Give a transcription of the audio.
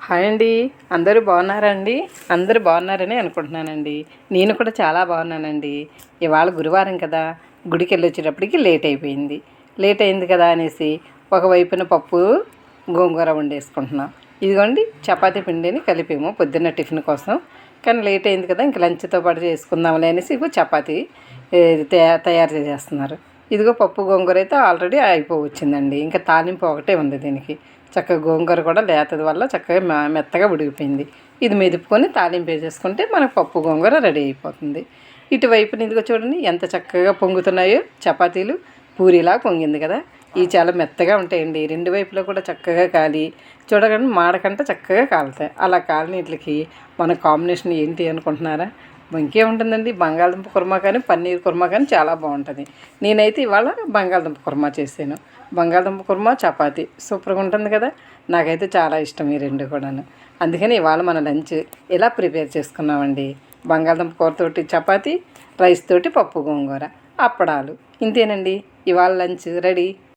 Hi అండి. అందరూ బాగున్నారా అండి? అందరూ బాగున్నారని అనుకుంటున్నానండి. నేను కూడా చాలా బాగున్నానండి. ఇవాళ గురువారం కదా, గుడికి వెళ్ళొచ్చేటప్పటికి లేట్ అయిపోయింది. లేట్ అయింది కదా అనేసి ఒకవైపున పప్పు గోంగూర వండేసుకుంటున్నాం. ఇదిగోండి చపాతీ పిండిని కలిపాము పొద్దున్న టిఫిన్ కోసం. కానీ లేట్ అయింది కదా, ఇంక లంచ్తో పాటు చేసుకుందాంలే అనేసి ఇగో చపాతీ తయారు చేసేస్తున్నారు. ఇదిగో పప్పు గోంగూర అయితే ఆల్రెడీ అయిపోవచ్చిందండి. ఇంకా తాలింపు ఒకటే ఉంది దీనికి. చక్కగా గోంగూర కూడా లేతది వల్ల చక్కగా మెత్తగా ఉడికిపోయింది. ఇది మెదుపుకొని తాలింపు వేసేసుకుంటే మనకు పప్పు గోంగూర రెడీ అయిపోతుంది. ఇటువైపున ఇదిగో చూడండి ఎంత చక్కగా పొంగుతున్నాయో చపాతీలు. పూరిలా పొంగింది కదా. ఇవి చాలా మెత్తగా ఉంటాయండి. రెండు వైపులా కూడా చక్కగా కాలి చూడగానే మాడకంట చక్కగా కాలుతాయి. అలా కాలిన వీటికి మన కాంబినేషన్ ఏంటి అనుకుంటున్నారా? ఇంకేముంటుందండి, బంగాళదుంప కుర్మా కానీ పన్నీర్ కుర్మా కానీ చాలా బాగుంటుంది. నేనైతే ఇవాళ బంగాళదుంప కుర్మా చేశాను. బంగాళదుంప కుర్మా చపాతీ సూపర్గా ఉంటుంది కదా. నాకైతే చాలా ఇష్టం ఈ రెండు కూడాను. అందుకని ఇవాళ మన లంచ్ ఇలా ప్రిపేర్ చేసుకున్నామండి. బంగాళదుంప కూరతోటి చపాతీ, రైస్ తోటి పప్పు గోంగూర, అప్పడాలు. ఇంతేనండి ఇవాళ లంచ్ రెడీ.